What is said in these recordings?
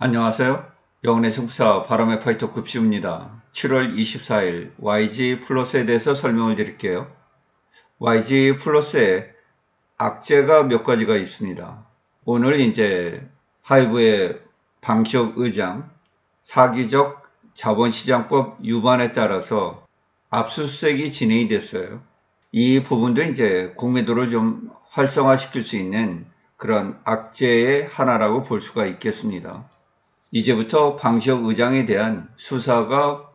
안녕하세요. 영혼의 승부사 바람의 파이터 급시입니다. 7월 24일 YG 플러스에 대해서 설명을 드릴게요. YG 플러스에 악재가 몇 가지가 있습니다. 오늘 이제 하이브의 방시혁 의장 사기적 자본시장법 위반에 따라서 압수수색이 진행이 됐어요. 이 부분도 이제 공매도를 좀 활성화시킬 수 있는 그런 악재의 하나라고 볼 수가 있겠습니다. 이제부터 방시혁 의장에 대한 수사가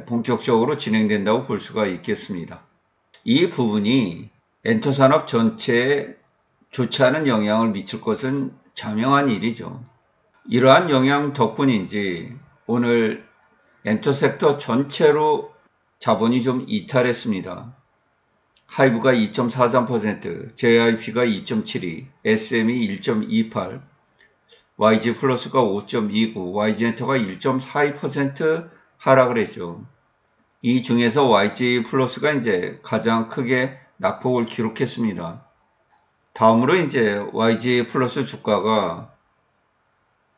본격적으로 진행된다고 볼 수가 있겠습니다. 이 부분이 엔터산업 전체에 좋지 않은 영향을 미칠 것은 자명한 일이죠. 이러한 영향 덕분인지 오늘 엔터섹터 전체로 자본이 좀 이탈했습니다. 하이브가 2.43%, JYP가 2.72, SM이 1.28, YG 플러스가 5.29, YG엔터가 1.42% 하락을 했죠. 이 중에서 YG 플러스가 이제 가장 크게 낙폭을 기록했습니다. 다음으로 이제 YG 플러스 주가가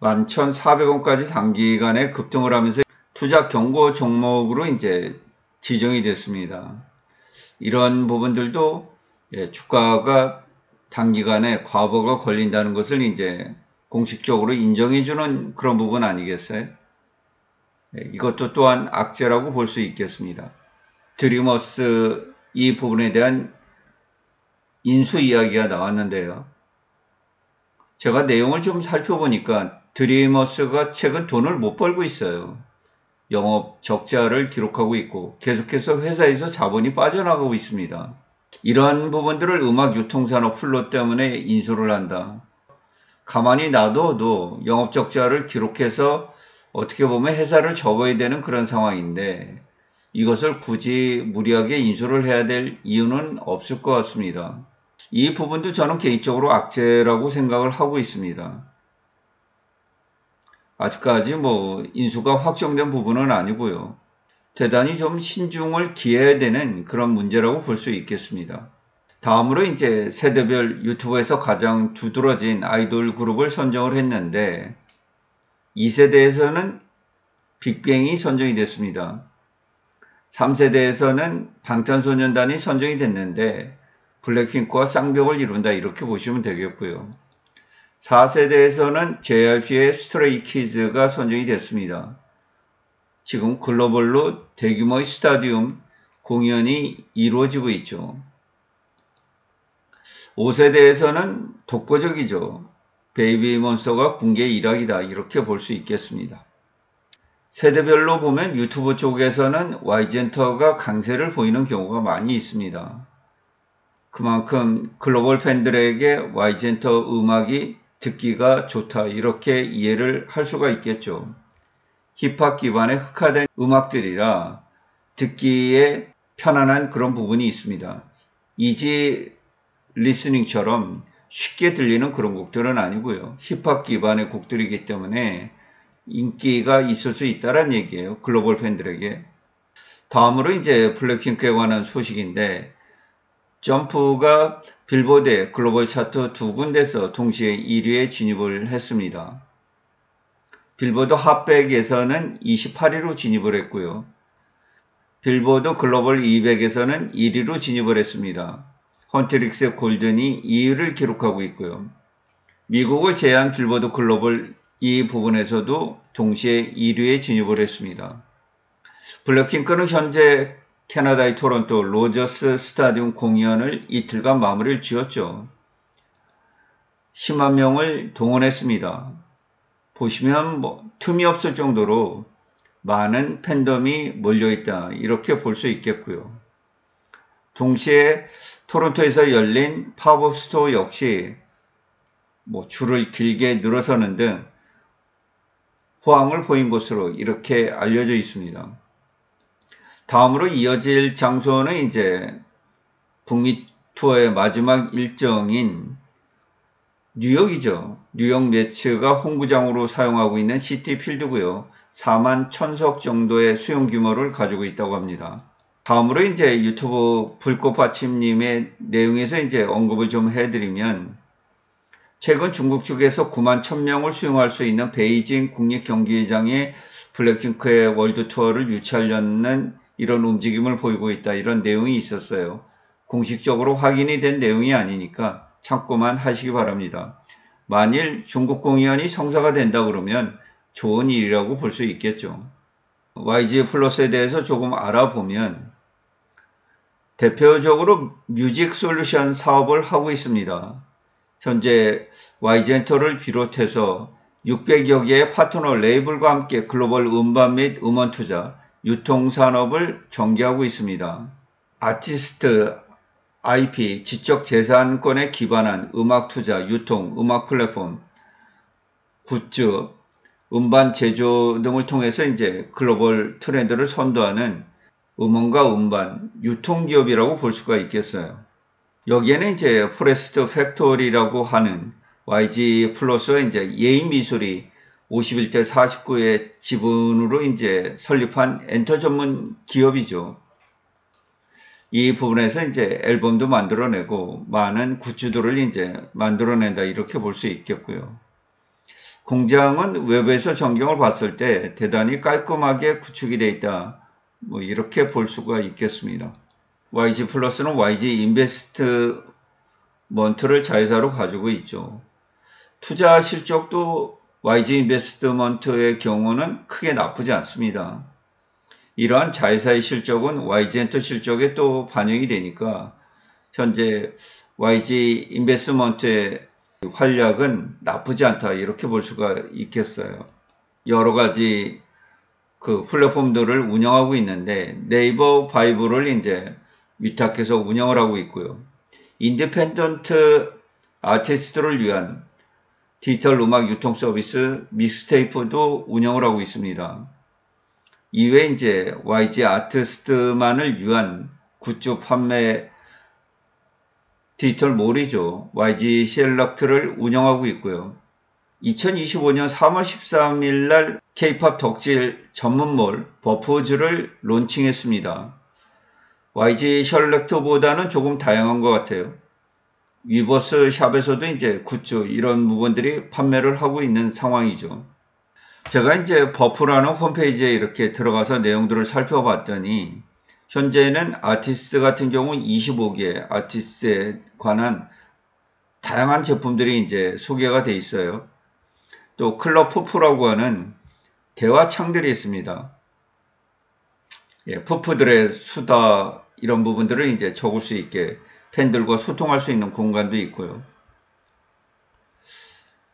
11,400원까지 단기간에 급등을 하면서 투자 경고 종목으로 이제 지정이 됐습니다. 이런 부분들도 주가가 단기간에 과보가 걸린다는 것을 이제 공식적으로 인정해주는 그런 부분 아니겠어요? 이것도 또한 악재라고 볼 수 있겠습니다. 드리머스 이 부분에 대한 인수 이야기가 나왔는데요. 제가 내용을 좀 살펴보니까 드리머스가 최근 돈을 못 벌고 있어요. 영업 적자를 기록하고 있고 계속해서 회사에서 자본이 빠져나가고 있습니다. 이런 부분들을 음악 유통산업 플롯 때문에 인수를 한다. 가만히 놔둬도 영업 적자를 기록해서 어떻게 보면 회사를 접어야 되는 그런 상황인데 이것을 굳이 무리하게 인수를 해야 될 이유는 없을 것 같습니다. 이 부분도 저는 개인적으로 악재라고 생각을 하고 있습니다. 아직까지 인수가 확정된 부분은 아니고요. 대단히 좀 신중을 기해야 되는 그런 문제라고 볼 수 있겠습니다. 다음으로 이제 세대별 유튜브에서 가장 두드러진 아이돌 그룹을 선정을 했는데 2세대에서는 빅뱅이 선정이 됐습니다. 3세대에서는 방탄소년단이 선정이 됐는데 블랙핑크와 쌍벽을 이룬다 이렇게 보시면 되겠고요. 4세대에서는 JYP의 스트레이 키즈가 선정이 됐습니다. 지금 글로벌로 대규모의 스타디움 공연이 이루어지고 있죠. 5세대에서는 독보적이죠. 베이비몬스터가 군계 일학이다 이렇게 볼 수 있겠습니다. 세대별로 보면 유튜브 쪽에서는 YG엔터가 강세를 보이는 경우가 많이 있습니다. 그만큼 글로벌 팬들에게 YG엔터 음악이 듣기가 좋다 이렇게 이해를 할 수가 있겠죠. 힙합 기반의 흑화된 음악들이라 듣기에 편안한 그런 부분이 있습니다. 이지 리스닝처럼 쉽게 들리는 그런 곡들은 아니고요. 힙합 기반의 곡들이기 때문에 인기가 있을 수 있다는 얘기예요. 글로벌 팬들에게. 다음으로 이제 블랙핑크에 관한 소식인데 점프가 빌보드의 글로벌 차트 두 군데서 동시에 1위에 진입을 했습니다. 빌보드 핫백에서는 28위로 진입을 했고요. 빌보드 글로벌 200에서는 1위로 진입을 했습니다. 헌트릭스 골든이 2위를 기록하고 있고요. 미국을 제외한 빌보드 글로벌 이 부분에서도 동시에 1위에 진입을 했습니다. 블랙핑크는 현재 캐나다의 토론토 로저스 스타디움 공연을 이틀간 마무리를 지었죠. 10만 명을 동원했습니다. 보시면 틈이 없을 정도로 많은 팬덤이 몰려있다 이렇게 볼 수 있겠고요. 동시에 토론토에서 열린 팝업 스토어 역시 줄을 길게 늘어서는 등 호황을 보인 것으로 이렇게 알려져 있습니다. 다음으로 이어질 장소는 이제 북미 투어의 마지막 일정인 뉴욕이죠. 뉴욕 매츠가 홈구장으로 사용하고 있는 시티필드고요. 4만 1000석 정도의 수용 규모를 가지고 있다고 합니다. 다음으로 이제 유튜브 불꽃받침님의 내용에서 이제 언급을 좀 해드리면 최근 중국 측에서 9만 1000명을 수용할 수 있는 베이징 국립경기장에 블랙핑크의 월드 투어를 유치하려는 이런 움직임을 보이고 있다. 이런 내용이 있었어요. 공식적으로 확인이 된 내용이 아니니까 참고만 하시기 바랍니다. 만일 중국 공연이 성사가 된다 그러면 좋은 일이라고 볼 수 있겠죠. YG 플러스에 대해서 조금 알아보면 대표적으로 뮤직 솔루션 사업을 하고 있습니다. 현재 YG엔터를 비롯해서 600여 개의 파트너 레이블과 함께 글로벌 음반 및 음원 투자, 유통산업을 전개하고 있습니다. 아티스트, IP, 지적재산권에 기반한 음악 투자, 유통, 음악 플랫폼, 굿즈, 음반 제조 등을 통해서 이제 글로벌 트렌드를 선도하는 음원과 음반, 유통기업이라고 볼 수가 있겠어요. 여기에는 이제 포레스트 팩토리라고 하는 YG 플러스와 이제 예인미술이 51대 49의 지분으로 이제 설립한 엔터 전문 기업이죠. 이 부분에서 이제 앨범도 만들어내고 많은 굿즈들을 이제 만들어낸다 이렇게 볼 수 있겠고요. 공장은 외부에서 전경을 봤을 때 대단히 깔끔하게 구축이 되어 있다. 뭐 이렇게 볼 수가 있겠습니다. YG 플러스는 YG 인베스트먼트를 자회사로 가지고 있죠. 투자 실적도 YG 인베스트먼트의 경우는 크게 나쁘지 않습니다. 이러한 자회사의 실적은 YG엔터 실적에 또 반영이 되니까 현재 YG 인베스트먼트의 활약은 나쁘지 않다 이렇게 볼 수가 있겠어요. 여러 가지 그 플랫폼들을 운영하고 있는데 네이버 바이브를 이제 위탁해서 운영을 하고 있고요. 인디펜던트 아티스트를 위한 디지털 음악 유통 서비스 믹스테이프도 운영을 하고 있습니다. 이외에 이제 YG 아티스트만을 위한 굿즈 판매 디지털 몰이죠. YG 셀렉트를 운영하고 있고요. 2025년 3월 13일 날 K-POP 덕질 전문몰 버프즈를 론칭했습니다. YG 셀렉트보다는 조금 다양한 것 같아요. 위버스 샵에서도 이제 굿즈 이런 부분들이 판매를 하고 있는 상황이죠. 제가 이제 버프라는 홈페이지에 이렇게 들어가서 내용들을 살펴봤더니 현재는 아티스트 같은 경우 25개 아티스트에 관한 다양한 제품들이 이제 소개가 돼 있어요. 또 클럽 푸프라고 하는 대화창들이 있습니다. 예, 푸프들의 수다 이런 부분들을 이제 적을 수 있게 팬들과 소통할 수 있는 공간도 있고요.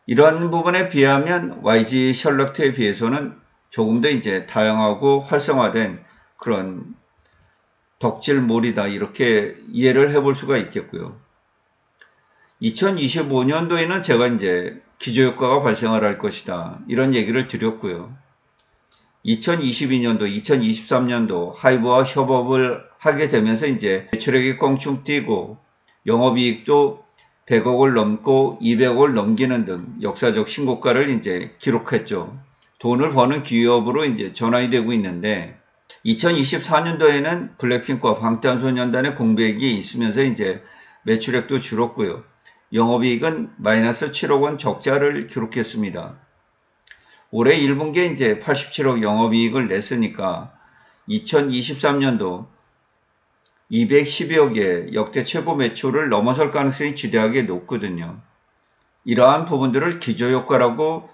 이런 부분에 비하면 YG 셜록트에 비해서는 조금 더 이제 다양하고 활성화된 그런 덕질몰이다 이렇게 이해를 해볼 수가 있겠고요. 2025년도에는 제가 이제 기저효과가 발생을 할 것이다 이런 얘기를 드렸고요. 2022년도, 2023년도 하이브와 협업을 하게 되면서 이제 매출액이 껑충 뛰고 영업이익도 100억을 넘고 200억을 넘기는 등 역사적 신고가를 이제 기록했죠. 돈을 버는 기업으로 이제 전환이 되고 있는데 2024년도에는 블랙핑크와 방탄소년단의 공백이 있으면서 이제 매출액도 줄었고요. 영업이익은 마이너스 7억 원 적자를 기록했습니다. 올해 1분기에 이제 87억 영업이익을 냈으니까 2023년도 212억의 역대 최고 매출을 넘어설 가능성이 지대하게 높거든요. 이러한 부분들을 기저효과라고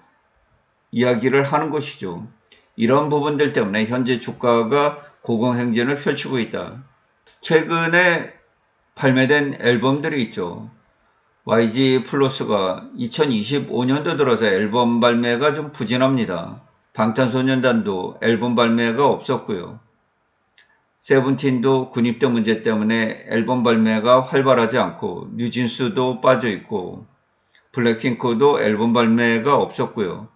이야기를 하는 것이죠. 이런 부분들 때문에 현재 주가가 고공행진을 펼치고 있다. 최근에 발매된 앨범들이 있죠. YG 플러스가 2025년도 들어서 앨범 발매가 좀 부진합니다. 방탄소년단도 앨범 발매가 없었고요. 세븐틴도 군입대 문제 때문에 앨범 발매가 활발하지 않고 뉴진스도 빠져있고 블랙핑크도 앨범 발매가 없었고요.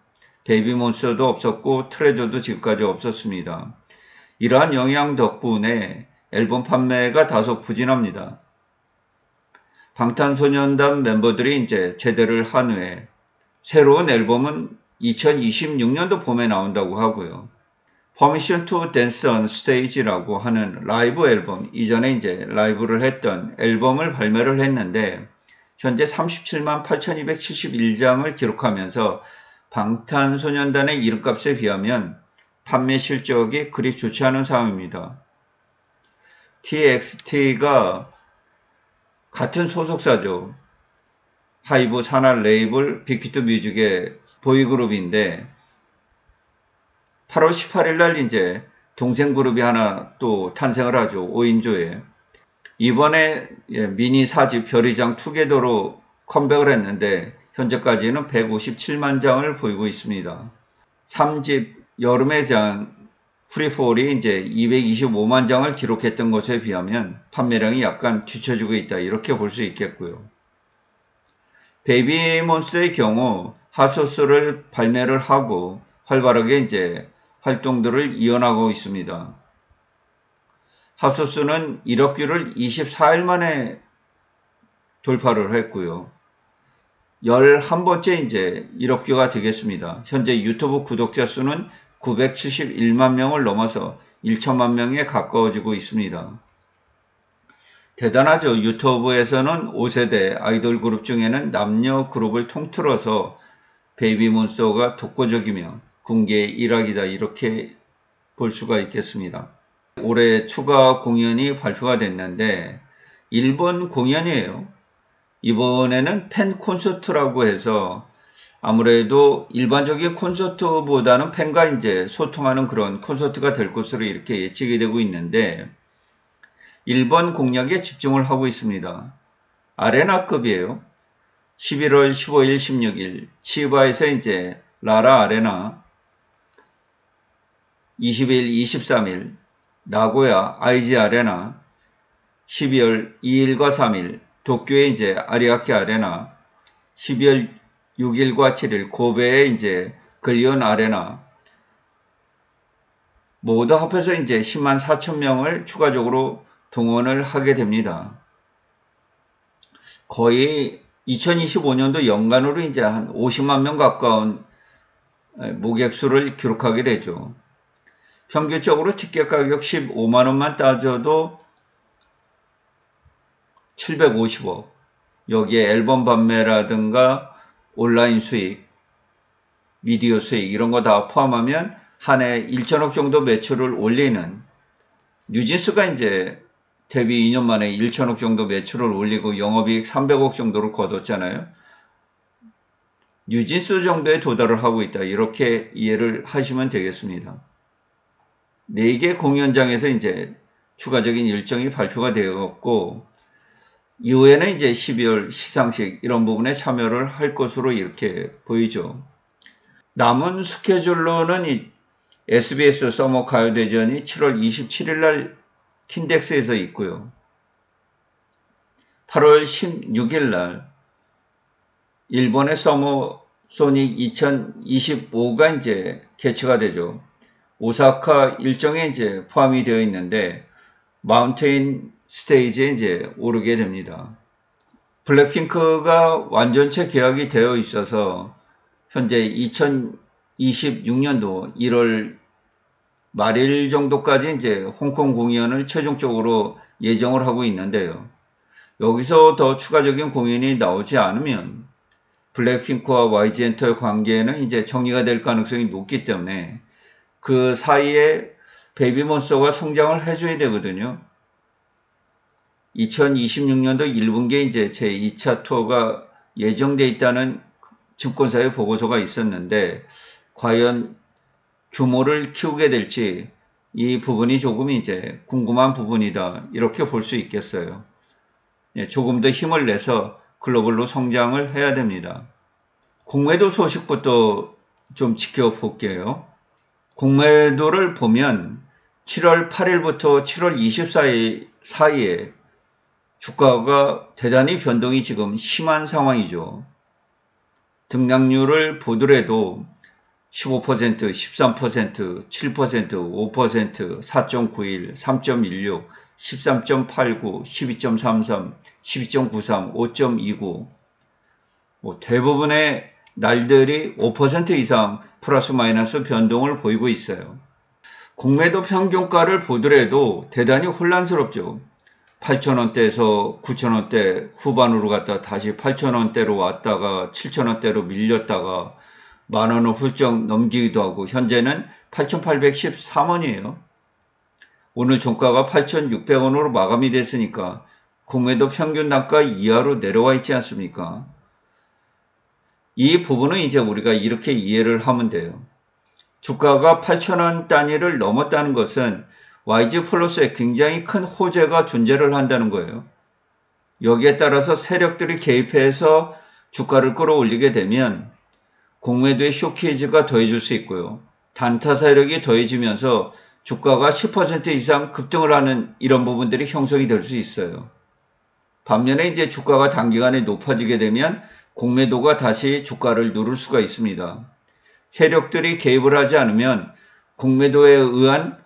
베이비몬스터도 없었고 트레저도 지금까지 없었습니다. 이러한 영향 덕분에 앨범 판매가 다소 부진합니다. 방탄소년단 멤버들이 이제 제대를 한 후에 새로운 앨범은 2026년도 봄에 나온다고 하고요. Permission to Dance on Stage라고 하는 라이브 앨범, 이전에 이제 라이브를 했던 앨범을 발매를 했는데 현재 37만 8,271장을 기록하면서 방탄소년단의 이름값에 비하면 판매 실적이 그리 좋지 않은 상황입니다. TXT가 같은 소속사죠. 하이브 산하 레이블 빅히트 뮤직의 보이그룹인데 8월 18일 날 이제 동생 그룹이 하나 또 탄생을 하죠. 5인조에. 이번에 미니 4집 별이장 투게더로 컴백을 했는데 현재까지는 157만 장을 보이고 있습니다. 3집 여름의 장 프리폴이 이제 225만 장을 기록했던 것에 비하면 판매량이 약간 뒤처지고 있다, 이렇게 볼 수 있겠고요. 베이비몬스터의 경우 핫소스를 발매를 하고 활발하게 이제 활동들을 이어나가고 있습니다. 핫소스는 1억 뷰를 24일 만에 돌파를 했고요. 11번째 이제 1억 뷰가 되겠습니다. 현재 유튜브 구독자 수는 971만 명을 넘어서 1천만 명에 가까워지고 있습니다. 대단하죠. 유튜브에서는 5세대 아이돌 그룹 중에는 남녀 그룹을 통틀어서 베이비몬스터가 독보적이며 군계의 일학이다, 이렇게 볼 수가 있겠습니다. 올해 추가 공연이 발표가 됐는데 일본 공연이에요. 이번에는 팬 콘서트라고 해서 아무래도 일반적인 콘서트보다는 팬과 이제 소통하는 그런 콘서트가 될 것으로 이렇게 예측이 되고 있는데 일본 공략에 집중을 하고 있습니다. 아레나급이에요. 11월 15일, 16일 치바에서 이제 라라 아레나, 20일, 23일 나고야 아이지 아레나, 12월 2일과 3일 도쿄의 이제 아리아키 아레나, 12월 6일과 7일 고베의 이제 글리온 아레나, 모두 합해서 이제 10만 4천 명을 추가적으로 동원을 하게 됩니다. 거의 2025년도 연간으로 이제 한 50만 명 가까운 모객 수를 기록하게 되죠. 평균적으로 티켓 가격 15만 원만 따져도 750억. 여기에 앨범 판매라든가 온라인 수익, 미디어 수익 이런 거 다 포함하면 한 해 1천억 정도 매출을 올리는, 뉴진스가 이제 데뷔 2년 만에 1천억 정도 매출을 올리고 영업이익 300억 정도를 거뒀잖아요. 뉴진스 정도에 도달을 하고 있다, 이렇게 이해를 하시면 되겠습니다. 4개 공연장에서 이제 추가적인 일정이 발표가 되었고 이후에는 이제 12월 시상식 이런 부분에 참여를 할 것으로 이렇게 보이죠. 남은 스케줄로는 이 SBS 서머 가요대전이 7월 27일 날 킨덱스에서 있고요. 8월 16일 날 일본의 서머 소닉 2025가 이제 개최가 되죠. 오사카 일정에 이제 포함이 되어 있는데 마운테인 스테이지에 이제 오르게 됩니다. 블랙핑크가 완전체 계약이 되어 있어서 현재 2026년도 1월 말일 정도까지 이제 홍콩 공연을 최종적으로 예정을 하고 있는데요. 여기서 더 추가적인 공연이 나오지 않으면 블랙핑크와 YG 엔터의 관계는 이제 정리가 될 가능성이 높기 때문에 그 사이에 베이비몬스터가 성장을 해줘야 되거든요. 2026년도 1분기에 이제 제2차 투어가 예정돼 있다는 증권사의 보고서가 있었는데 과연 규모를 키우게 될지 이 부분이 조금 이제 궁금한 부분이다, 이렇게 볼 수 있겠어요. 조금 더 힘을 내서 글로벌로 성장을 해야 됩니다. 공매도 소식부터 좀 지켜볼게요. 공매도를 보면 7월 8일부터 7월 24일 사이에 주가가 대단히 변동이 지금 심한 상황이죠. 등락률을 보더라도 15%, 13%, 7%, 5%, 4.91, 3.16, 13.89, 12.33, 12.93, 5.29 대부분의 날들이 5% 이상 플러스 마이너스 변동을 보이고 있어요. 공매도 평균가를 보더라도 대단히 혼란스럽죠. 8,000원대에서 9,000원대 후반으로 갔다 다시 8,000원대로 왔다가 7,000원대로 밀렸다가 만원을 훌쩍 넘기기도 하고 현재는 8,813원이에요. 오늘 종가가 8,600원으로 마감이 됐으니까 공매도 평균 단가 이하로 내려와 있지 않습니까? 이 부분은 이제 우리가 이렇게 이해를 하면 돼요. 주가가 8,000원 단위를 넘었다는 것은 YG 플러스에 굉장히 큰 호재가 존재를 한다는 거예요. 여기에 따라서 세력들이 개입해서 주가를 끌어올리게 되면 공매도의 쇼케이지가 더해질 수 있고요. 단타 세력이 더해지면서 주가가 10% 이상 급등을 하는 이런 부분들이 형성이 될 수 있어요. 반면에 이제 주가가 단기간에 높아지게 되면 공매도가 다시 주가를 누를 수가 있습니다. 세력들이 개입을 하지 않으면 공매도에 의한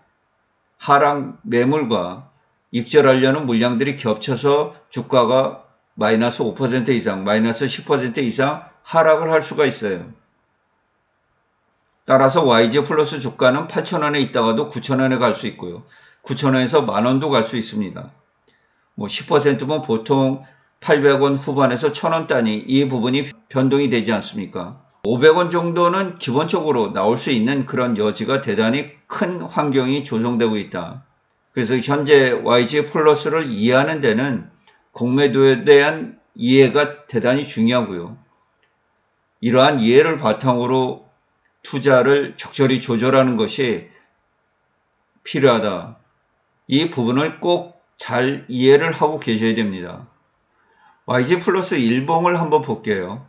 하락 매물과 익절하려는 물량들이 겹쳐서 주가가 마이너스 5% 이상, 마이너스 10% 이상 하락을 할 수가 있어요. 따라서 YG 플러스 주가는 8,000원에 있다가도 9,000원에 갈 수 있고요. 9,000원에서 만원도 갈 수 있습니다. 뭐 10%면 보통 800원 후반에서 1,000원 단위 이 부분이 변동이 되지 않습니까? 500원 정도는 기본적으로 나올 수 있는 그런 여지가 대단히 큰 환경이 조성되고 있다. 그래서 현재 YG 플러스를 이해하는 데는 공매도에 대한 이해가 대단히 중요하고요. 이러한 이해를 바탕으로 투자를 적절히 조절하는 것이 필요하다. 이 부분을 꼭 잘 이해를 하고 계셔야 됩니다. YG 플러스 일봉을 한번 볼게요.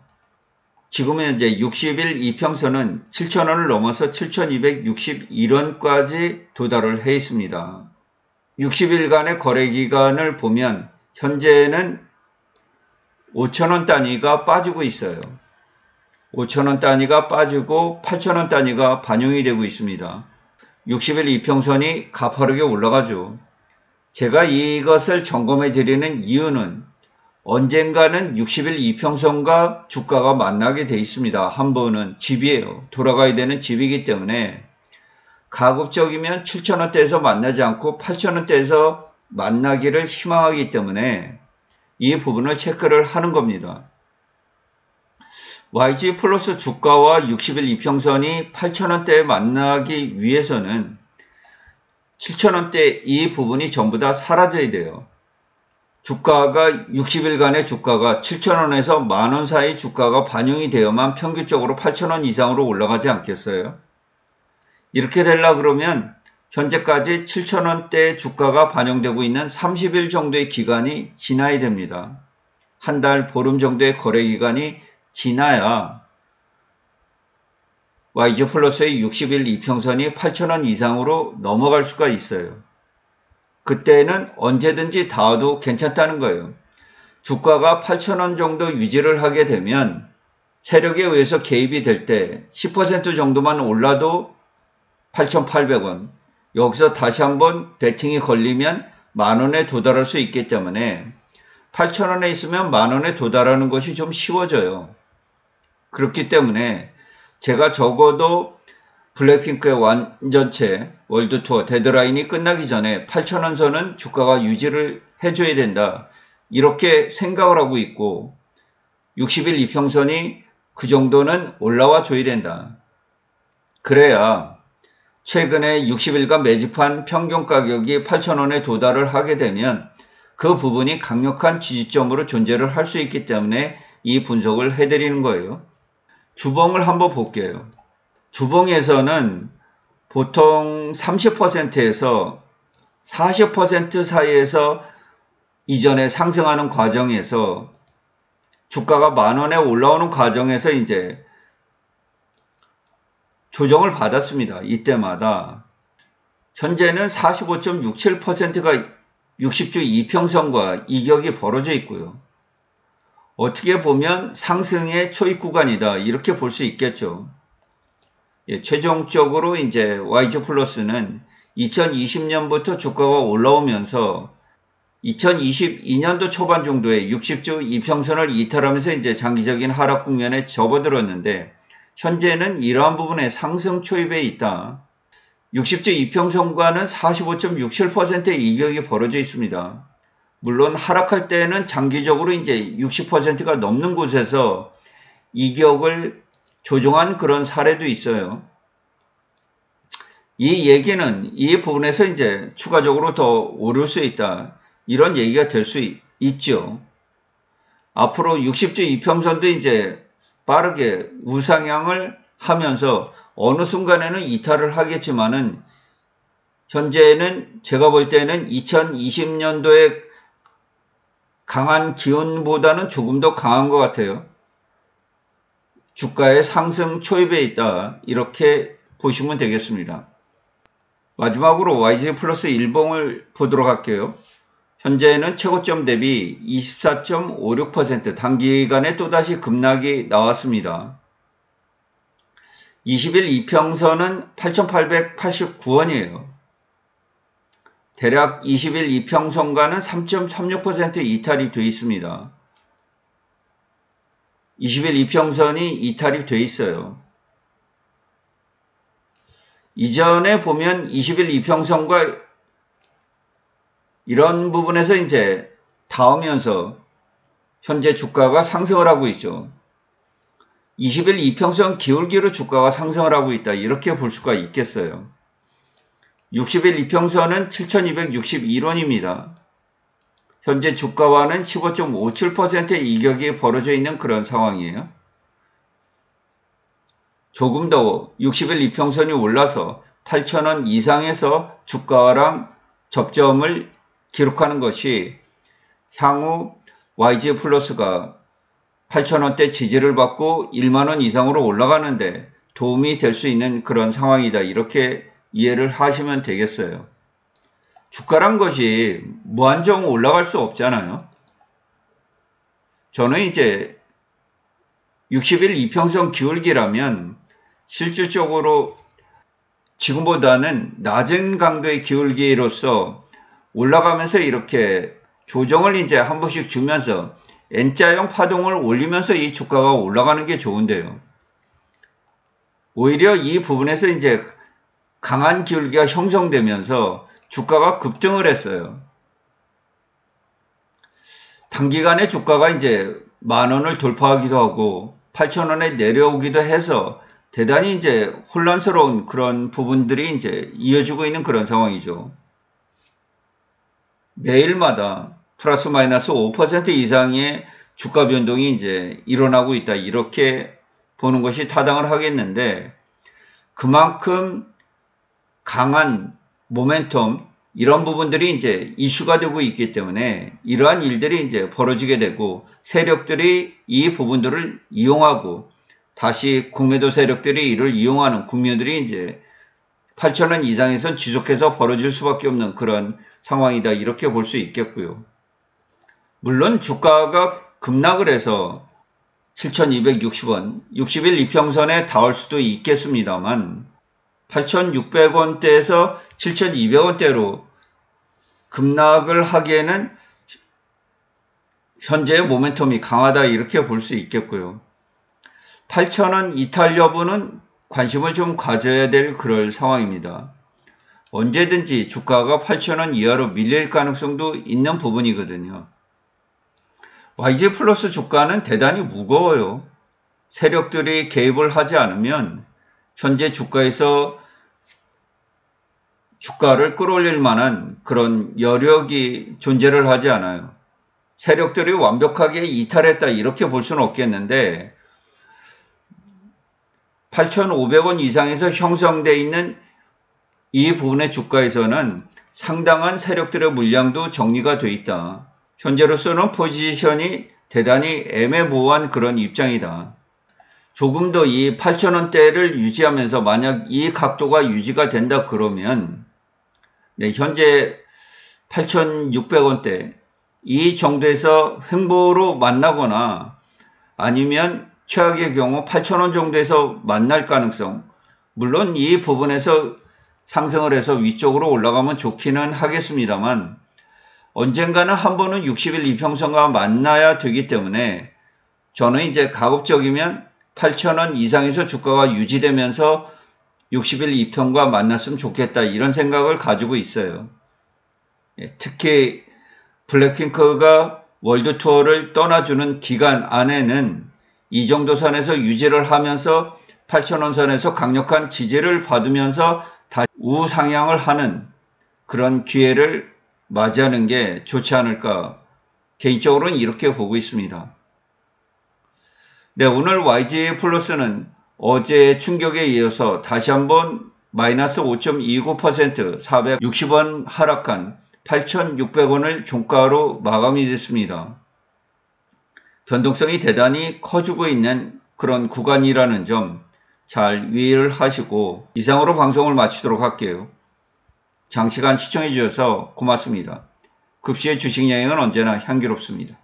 지금은 현재 60일 이평선은 7,000원을 넘어서 7,261원까지 도달을 해 있습니다. 60일간의 거래 기간을 보면 현재는 5,000원 단위가 빠지고 있어요. 5,000원 단위가 빠지고 8,000원 단위가 반영이 되고 있습니다. 60일 이평선이 가파르게 올라가죠. 제가 이것을 점검해 드리는 이유는 언젠가는 60일 이평선과 주가가 만나게 돼 있습니다. 한 번은 집이에요. 돌아가야 되는 집이기 때문에 가급적이면 7,000원대에서 만나지 않고 8,000원대에서 만나기를 희망하기 때문에 이 부분을 체크를 하는 겁니다. YG 플러스 주가와 60일 이평선이 8,000원대에 만나기 위해서는 7,000원대 이 부분이 전부 다 사라져야 돼요. 주가가 60일간의 주가가 7,000원에서 만원 사이 주가가 반영이 되어야만 평균적으로 8,000원 이상으로 올라가지 않겠어요? 이렇게 되려 그러면 현재까지 7,000원대 주가가 반영되고 있는 30일 정도의 기간이 지나야 됩니다. 한 달, 보름 정도의 거래 기간이 지나야 YG 플러스의 60일 이평선이 8,000원 이상으로 넘어갈 수가 있어요. 그때는 언제든지 닿아도 괜찮다는 거예요. 주가가 8,000원 정도 유지를 하게 되면 세력에 의해서 개입이 될 때 10% 정도만 올라도 8,800원. 여기서 다시 한번 베팅이 걸리면 만원에 도달할 수 있기 때문에 8,000원에 있으면 만원에 도달하는 것이 좀 쉬워져요. 그렇기 때문에 제가 적어도 블랙핑크의 완전체 월드투어 데드라인이 끝나기 전에 8,000원 선은 주가가 유지를 해줘야 된다. 이렇게 생각을 하고 있고 60일 이평선이 그 정도는 올라와 줘야 된다. 그래야 최근에 60일간 매집한 평균 가격이 8,000원에 도달을 하게 되면 그 부분이 강력한 지지점으로 존재를 할 수 있기 때문에 이 분석을 해드리는 거예요. 주봉을 한번 볼게요. 주봉에서는 보통 30%에서 40% 사이에서 이전에 상승하는 과정에서 주가가 만원에 올라오는 과정에서 이제 조정을 받았습니다. 이때마다. 현재는 45.67%가 60주 이평선과 이격이 벌어져 있고요. 어떻게 보면 상승의 초입 구간이다. 이렇게 볼 수 있겠죠. 예, 최종적으로 이제 YG 플러스는 2020년부터 주가가 올라오면서 2022년도 초반 정도에 60주 이평선을 이탈하면서 이제 장기적인 하락 국면에 접어들었는데 현재는 이러한 부분에 상승 초입에 있다. 60주 이평선과는 45.67%의 이격이 벌어져 있습니다. 물론 하락할 때는 장기적으로 이제 60%가 넘는 곳에서 이격을 조정한 그런 사례도 있어요. 이 얘기는 이 부분에서 이제 추가적으로 더 오를 수 있다. 이런 얘기가 될 수 있죠. 앞으로 60주 이평선도 이제 빠르게 우상향을 하면서 어느 순간에는 이탈을 하겠지만은 현재는 제가 볼 때는 2020년도에 강한 기온보다는 조금 더 강한 것 같아요. 주가의 상승 초입에 있다. 이렇게 보시면 되겠습니다. 마지막으로 YG 플러스 일봉을 보도록 할게요. 현재는 최고점 대비 24.56% 단기간에 또다시 급락이 나왔습니다. 20일 이평선은 8,889원이에요. 대략 20일 이평선과는 3.36% 이탈이 되어 있습니다. 20일 이평선이 이탈이 되어 있어요. 이전에 보면 20일 이평선과 이런 부분에서 이제 닿으면서 현재 주가가 상승을 하고 있죠. 20일 이평선 기울기로 주가가 상승을 하고 있다. 이렇게 볼 수가 있겠어요. 60일 이평선은 7,261원입니다. 현재 주가와는 15.57%의 이격이 벌어져 있는 그런 상황이에요. 조금 더 60일 이평선이 올라서 8,000원 이상에서 주가랑 접점을 기록하는 것이 향후 YG 플러스가 8,000원대 지지를 받고 1만원 이상으로 올라가는데 도움이 될 수 있는 그런 상황이다. 이렇게 이해를 하시면 되겠어요. 주가란 것이 무한정 올라갈 수 없잖아요. 저는 이제 60일 이평선 기울기라면 실질적으로 지금보다는 낮은 강도의 기울기로서 올라가면서 이렇게 조정을 이제 한 번씩 주면서 N자형 파동을 올리면서 이 주가가 올라가는 게 좋은데요. 오히려 이 부분에서 이제 강한 기울기가 형성되면서 주가가 급등을 했어요. 단기간에 주가가 이제 10,000원을 돌파하기도 하고 8,000원에 내려오기도 해서 대단히 이제 혼란스러운 그런 부분들이 이제 이어지고 있는 그런 상황이죠. 매일마다 플러스 마이너스 5% 이상의 주가 변동이 이제 일어나고 있다. 이렇게 보는 것이 타당을 하겠는데 그만큼 강한 모멘텀 이런 부분들이 이제 이슈가 되고 있기 때문에 이러한 일들이 이제 벌어지게 되고 세력들이 이 부분들을 이용하고 다시 공매도 세력들이 이를 이용하는 국면들이 이제 8,000원 이상에선 지속해서 벌어질 수밖에 없는 그런 상황이다. 이렇게 볼 수 있겠고요. 물론 주가가 급락을 해서 7,260원, 60일 이평선에 닿을 수도 있겠습니다만 8,600원대에서 7,200원대로 급락을 하기에는 현재의 모멘텀이 강하다. 이렇게 볼 수 있겠고요. 8,000원 이탈 여부는 관심을 좀 가져야 될 그럴 상황입니다. 언제든지 주가가 8,000원 이하로 밀릴 가능성도 있는 부분이거든요. YG 플러스 주가는 대단히 무거워요. 세력들이 개입을 하지 않으면 현재 주가에서 주가를 끌어올릴 만한 그런 여력이 존재를 하지 않아요. 세력들이 완벽하게 이탈했다. 이렇게 볼 수는 없겠는데 8,500원 이상에서 형성되어 있는 이 부분의 주가에서는 상당한 세력들의 물량도 정리가 되어 있다. 현재로서는 포지션이 대단히 애매모호한 그런 입장이다. 조금 더 이 8,000원대를 유지하면서 만약 이 각도가 유지가 된다 그러면 현재 8,600원대 이 정도에서 횡보로 만나거나 아니면 최악의 경우 8,000원 정도에서 만날 가능성, 물론 이 부분에서 상승을 해서 위쪽으로 올라가면 좋기는 하겠습니다만 언젠가는 한 번은 60일 이평선과 만나야 되기 때문에 저는 이제 가급적이면 8,000원 이상에서 주가가 유지되면서 60일 이평과 만났으면 좋겠다. 이런 생각을 가지고 있어요. 특히 블랙핑크가 월드 투어를 떠나주는 기간 안에는 이 정도 선에서 유지를 하면서 8,000원 선에서 강력한 지지를 받으면서 다시 우상향을 하는 그런 기회를 맞이하는 게 좋지 않을까, 개인적으로는 이렇게 보고 있습니다. 네, 오늘 YG 플러스는 어제의 충격에 이어서 다시 한번 마이너스 5.29% 460원 하락한 8,600원을 종가로 마감이 됐습니다. 변동성이 대단히 커지고 있는 그런 구간이라는 점 잘 이해를 하시고, 이상으로 방송을 마치도록 할게요. 장시간 시청해 주셔서 고맙습니다. 급시의 주식 여행은 언제나 향기롭습니다.